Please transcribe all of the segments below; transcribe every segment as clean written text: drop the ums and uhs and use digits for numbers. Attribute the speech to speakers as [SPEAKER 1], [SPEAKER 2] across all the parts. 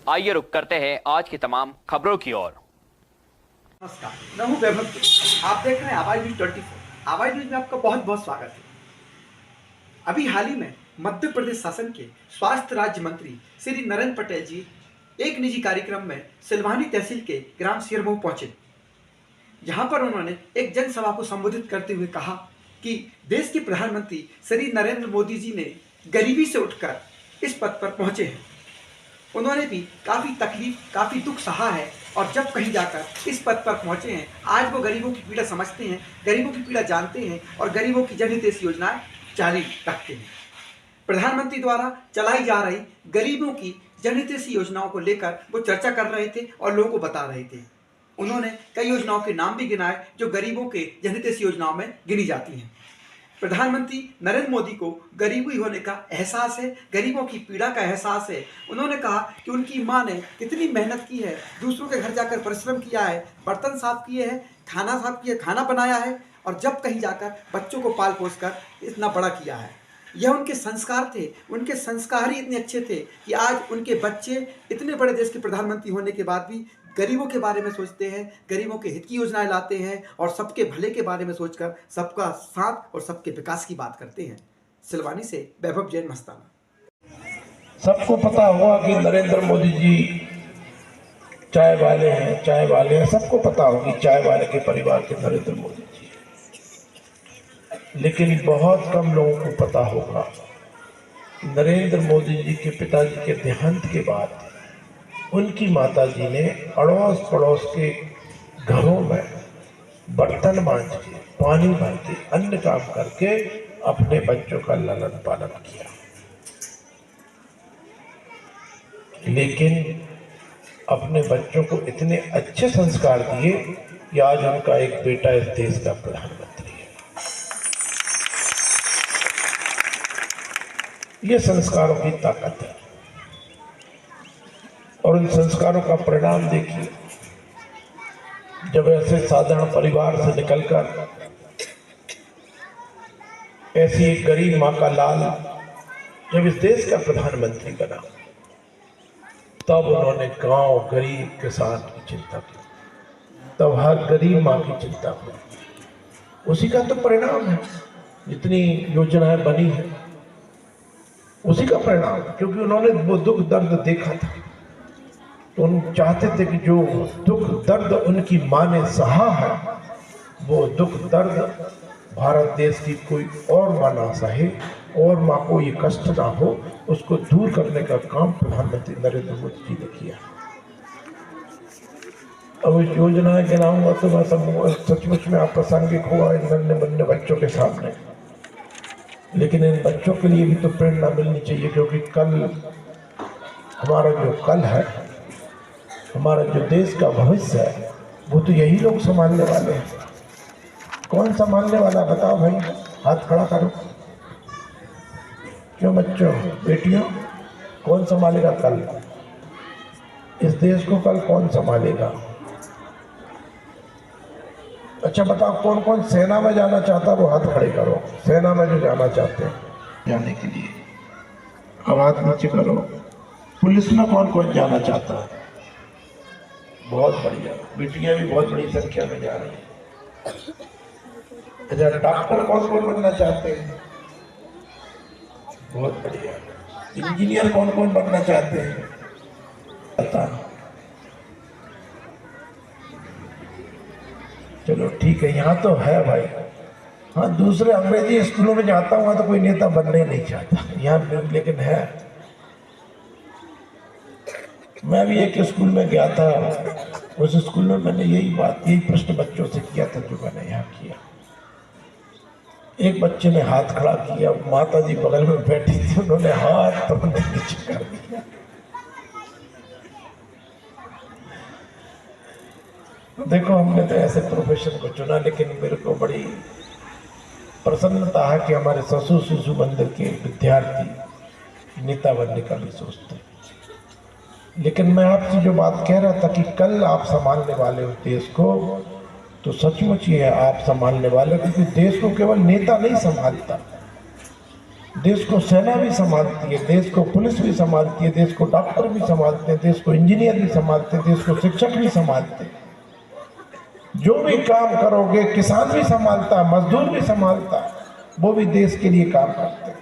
[SPEAKER 1] आइए रुक करते हैं आज की तमाम खबरों की ओर।
[SPEAKER 2] नमस्कार, मैं हूं वैभव। आप देख रहे हैं आवाज न्यूज 24। आवाज न्यूज में आपका बहुत बहुत स्वागत है। अभी हाल ही में मध्य प्रदेश शासन के स्वास्थ्य राज्य मंत्री श्री नरेंद्र पटेल जी एक निजी कार्यक्रम में सिलवानी तहसील के ग्राम सिरमऊ पहुंचे। जहां पर उन्होंने एक जनसभा को संबोधित करते हुए कहा कि देश के प्रधानमंत्री श्री नरेंद्र मोदी जी ने गरीबी से उठकर इस पद पर पहुंचे हैं। उन्होंने भी काफ़ी तकलीफ, काफ़ी दुख सहा है और जब कहीं जाकर इस पद पर पहुंचे हैं, आज वो गरीबों की पीड़ा समझते हैं, गरीबों की पीड़ा जानते हैं और गरीबों की जनहितैषी योजनाएं जारी रखते हैं। प्रधानमंत्री द्वारा चलाई जा रही गरीबों की जनहितैषी योजनाओं को लेकर वो चर्चा कर रहे थे और लोगों को बता रहे थे। उन्होंने कई योजनाओं के नाम भी गिनाए जो गरीबों के जनहितैषी योजनाओं में गिनी जाती हैं। प्रधानमंत्री नरेंद्र मोदी को गरीबी होने का एहसास है, गरीबों की पीड़ा का एहसास है। उन्होंने कहा कि उनकी मां ने कितनी मेहनत की है, दूसरों के घर जाकर परिश्रम किया है, बर्तन साफ किए हैं, खाना साफ किया, खाना बनाया है और जब कहीं जाकर बच्चों को पाल पोस कर इतना बड़ा किया है। यह उनके संस्कार थे, उनके संस्कार ही इतने अच्छे थे कि आज उनके बच्चे इतने बड़े देश के प्रधानमंत्री होने के बाद भी गरीबों के बारे में सोचते हैं, गरीबों के हित की योजनाएं लाते हैं और सबके भले के बारे में सोचकर सबका साथ और सबके विकास की बात करते हैं। सिलवानी से वैभव जैन मस्ताना।
[SPEAKER 3] सबको पता होगा कि नरेंद्र मोदी जी चाय वाले हैं, सबको पता होगी चाय वाले के परिवार के नरेंद्र मोदी जी। लेकिन बहुत कम लोगों को पता होगा कि नरेंद्र मोदी जी के पिताजी के देहांत के बाद उनकी माताजी ने अड़ोस पड़ोस के घरों में बर्तन मांज के, पानी भर के, अन्य काम करके अपने बच्चों का लालन पालन किया। लेकिन अपने बच्चों को इतने अच्छे संस्कार दिए कि आज उनका एक बेटा इस देश का प्रधानमंत्री है। ये संस्कारों की ताकत है और उन संस्कारों का परिणाम देखिए। जब ऐसे साधारण परिवार से निकलकर ऐसी एक गरीब माँ का लाल जब इस देश का प्रधानमंत्री बना, तब उन्होंने गांव गरीब किसान की चिंता की, तब हर गरीब माँ की चिंता की। उसी का तो परिणाम है, जितनी योजनाएं बनी है उसी का परिणाम, क्योंकि उन्होंने वो दुख दर्द देखा था। तो उन चाहते थे कि जो दुख दर्द उनकी माँ ने सहा है, वो दुख दर्द भारत देश की कोई और माँ ना सहे और माँ को ये कष्ट ना हो, उसको दूर करने का काम प्रधानमंत्री नरेंद्र मोदी जी ने किया। अब इस योजनाएं गिनाऊंगा तो मैं सब सचमुच में अप्रासंगिक हुआ इन नन्हे मुन्ने बच्चों के सामने। लेकिन इन बच्चों के लिए भी तो प्रेरणा मिलनी चाहिए, क्योंकि कल हमारा जो कल है, हमारा जो देश का भविष्य है, वो तो यही लोग संभालने वाले हैं। कौन संभालने वाला बताओ भाई, हाथ खड़ा करो। क्यों बच्चों, बेटियों, कौन संभालेगा कल इस देश को? कल कौन संभालेगा? अच्छा बताओ, कौन कौन सेना में जाना चाहता है वो हाथ खड़े करो। सेना में जो जाना चाहते हैं जाने के लिए, अब हाथ नीचे करो। पुलिस में कौन कौन जाना चाहता है? बहुत बढ़िया, बेटियां भी बहुत बड़ी संख्या में जा रही हैं। अच्छा, डॉक्टर कौन कौन बनना चाहते हैं? बहुत बढ़िया। इंजीनियर कौन कौन बनना चाहते हैं? पता। चलो ठीक है, यहाँ तो है भाई। हाँ, दूसरे अंग्रेजी स्कूलों में जाता हूँ तो कोई नेता बनना ही नहीं चाहता, यहाँ लेकिन है। मैं भी एक स्कूल में गया था, उस स्कूल में मैंने यही प्रश्न बच्चों से किया था जो मैंने यहाँ किया। एक बच्चे ने हाथ खड़ा किया, माता जी बगल में बैठी थी, उन्होंने हाथ तुरंत नीचे कर दिया। देखो, हमने तो ऐसे प्रोफेशन को चुना, लेकिन मेरे को बड़ी प्रसन्नता है कि हमारे ससुर शिशु मंदिर के विद्यार्थी नेता बनने का भी सोचते हैं। लेकिन मैं आपसे जो बात कह रहा था कि कल आप संभालने वाले हो देश को, तो सचमुच ये आप संभालने वाले, क्योंकि देश को केवल नेता नहीं संभालता, देश को सेना भी संभालती है, देश को पुलिस भी संभालती है, देश को डॉक्टर भी संभालते हैं, देश को इंजीनियर भी संभालते हैं, देश को शिक्षक भी संभालते हैं। जो भी काम करोगे, किसान भी संभालता है, मजदूर भी संभालता है, वो भी देश के लिए काम करते हैं।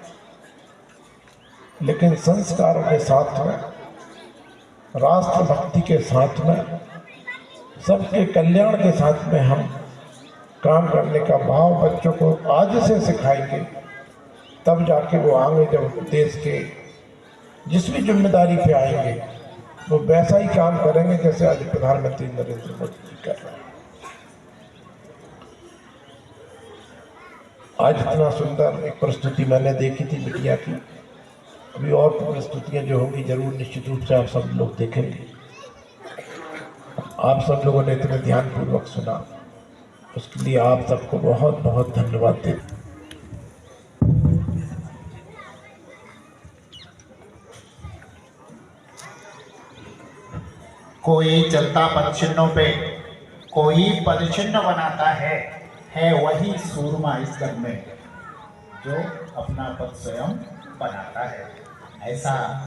[SPEAKER 3] लेकिन संस्कारों के साथ में, राष्ट्रभक्ति के साथ में, सबके कल्याण के साथ में हम काम करने का भाव बच्चों को आज से सिखाएंगे, तब जाके वो आगे जब देश के जिस भी जिम्मेदारी पे आएंगे वो वैसा ही काम करेंगे जैसे आज प्रधानमंत्री नरेंद्र मोदी जी कर रहे हैं। आज इतना सुंदर एक प्रस्तुति मैंने देखी थी मीडिया की, अभी और प्रस्तुतियां जो होंगी जरूर निश्चित रूप से आप सब लोग देखेंगे। आप सब लोगों ने इतने ध्यानपूर्वक सुना, उसके लिए आप सबको बहुत बहुत धन्यवाद देते।
[SPEAKER 4] कोई चलता पदचिन्हों पे कोई पदचिन्ह बनाता है वही सूरमा इस घर में जो अपना पद स्वयं बनाता है। ऐसा